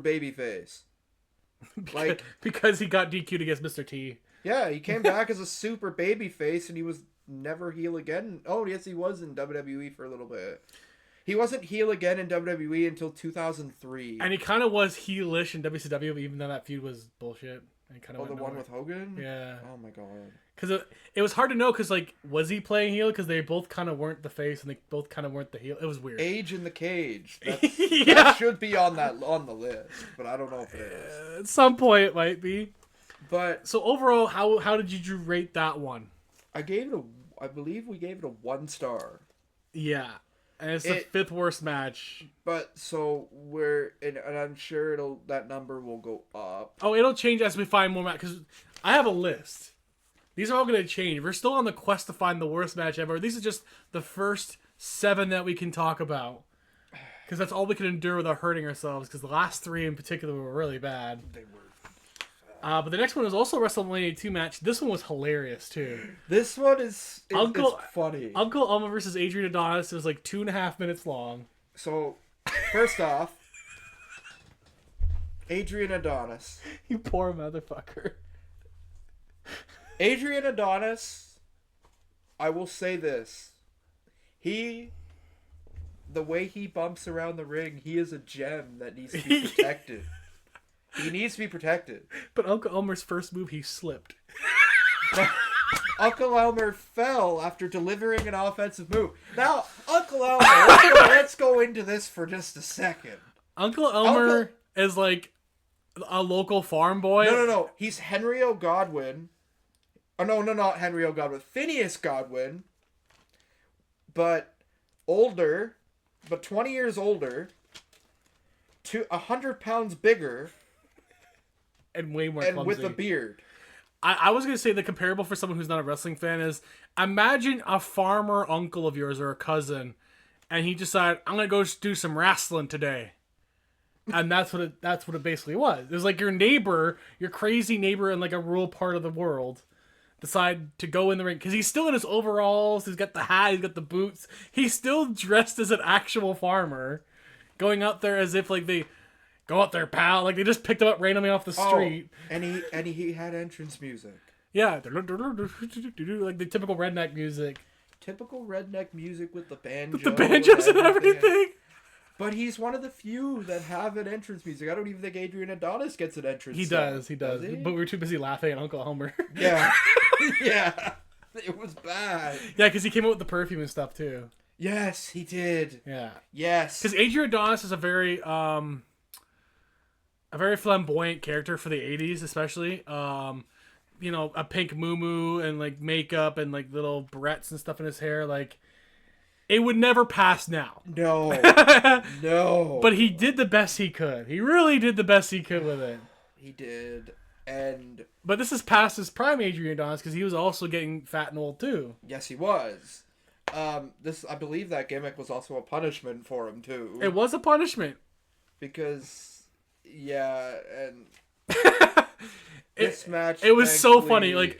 babyface. Because he got DQ'd against Mr. T. Yeah, he came back as a super babyface, and he was never heel again. Oh, yes, he was in WWE for a little bit. He wasn't heel again in WWE until 2003. And he kind of was heelish in WCW, even though that feud was bullshit. And kind of the one with Hogan? Yeah. Oh, my God. Because it was hard to know, because, like, was he playing heel? Because they both kind of weren't the face, and they both kind of weren't the heel. It was weird. Age in the Cage. Yeah. That should be on the list, but I don't know if it is. At some point, it might be. But so overall, how did you rate that one? I believe we gave it a 1 star. Yeah, and it's the 5th worst match. But so and I'm sure that number will go up. Oh, it'll change as we find more match, because I have a list. These are all going to change. We're still on the quest to find the worst match ever. These are just the first 7 that we can talk about, because that's all we can endure without hurting ourselves. Because the last 3 in particular were really bad. They were. But the next one was also a WrestleMania 2 match. This one was hilarious, too. This one is it's funny. Uncle Elmer versus Adrian Adonis. It was like 2.5 minutes long. So, first off, Adrian Adonis. You poor motherfucker. Adrian Adonis, I will say this. The way he bumps around the ring, he is a gem that needs to be protected. He needs to be protected. But Uncle Elmer's first move, he slipped. Uncle Elmer fell after delivering an offensive move. Now, Uncle Elmer, let's go into this for just a second. Uncle Elmer is like a local farm boy. No. He's Henry O. Godwin. Oh, no, not Henry O. Godwin. Phineas Godwin. But older. But 20 years older. 100 pounds bigger. And way more and clumsy. with a beard. I was going to say the comparable for someone who's not a wrestling fan is, imagine a farmer uncle of yours or a cousin, and he decided, I'm going to go do some wrestling today. And that's what it basically was. It was like your neighbor, your crazy neighbor in like a rural part of the world, decide to go in the ring. Because he's still in his overalls, he's got the hat, he's got the boots. He's still dressed as an actual farmer, going out there as if like they... Go out there, pal. Like, they just picked him up randomly off the street. And he had entrance music. Yeah. Like the typical redneck music. Typical redneck music with the banjo. With the banjos and everything. But he's one of the few that have an entrance music. I don't even think Adrian Adonis gets an entrance He does. Does he? But we were too busy laughing at Uncle Elmer. Yeah. Yeah. It was bad. Yeah, because he came out with the perfume and stuff, too. Yes, he did. Yeah. Yes. Because Adrian Adonis is a very flamboyant character for the 80s, especially. You know, a pink moo and like makeup and like little barrettes and stuff in his hair. Like, it would never pass now. No. No. But he did the best he could. He really did the best he could with it. He did. But this is past his prime Adrian Adonis, because he was also getting fat and old too. Yes, he was. I believe that gimmick was also a punishment for him too. It was a punishment. Because... Yeah, and this match. It was so funny. Like,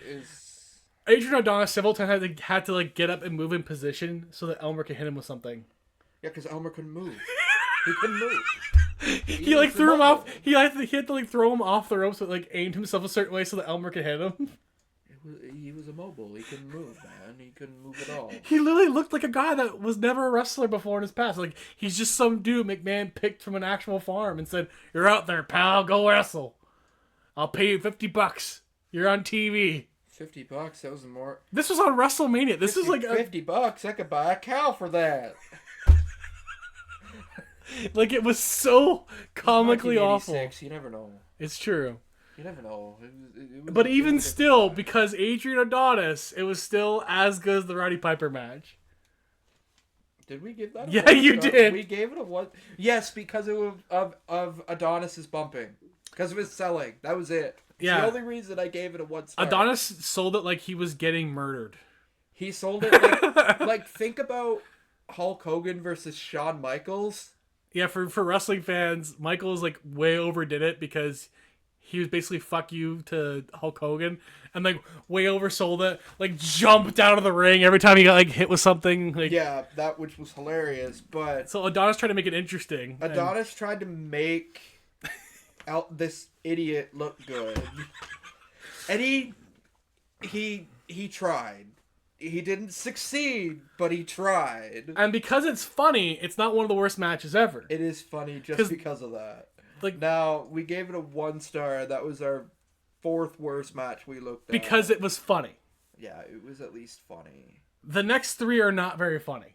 Adrian Adonis several times had to like get up and move in position so that Elmer could hit him with something. Yeah, because Elmer couldn't move. He couldn't move. He like threw him off. He had to like throw him off the ropes, but like aimed himself a certain way so that Elmer could hit him. He was immobile. He couldn't move, man. He couldn't move at all. He literally looked like a guy that was never a wrestler before in his past. Like, he's just some dude McMahon picked from an actual farm and said, "You're out there, pal. Go wrestle. I'll pay you $50. You're on TV." $50? That was more. This was on WrestleMania. This is like $50. I could buy a cow for that. Like, it was so comically awful. You never know. It's true. You never know. But even still, because Adrian Adonis, it was still as good as the Roddy Piper match. Did we give that? Yeah, you did. We gave it a what? Yes, because of Adonis's bumping, because of his selling. That was it. It's the only reason I gave it a 1 star. Adonis sold it like he was getting murdered. He sold it like think about Hulk Hogan versus Shawn Michaels. Yeah, for wrestling fans, Michaels like way overdid it because he was basically fuck you to Hulk Hogan and like way oversold it. Like jumped out of the ring every time he got like hit with something. Like, yeah, that which was hilarious. But so Adonis tried to make it interesting. Adonis tried to make this idiot look good. And he tried. He didn't succeed, but he tried. And because it's funny, it's not one of the worst matches ever. It is funny just because of that. Like, now, we gave it a 1 star. That was our 4th worst match we looked at. Because it was funny. Yeah, it was at least funny. The next 3 are not very funny.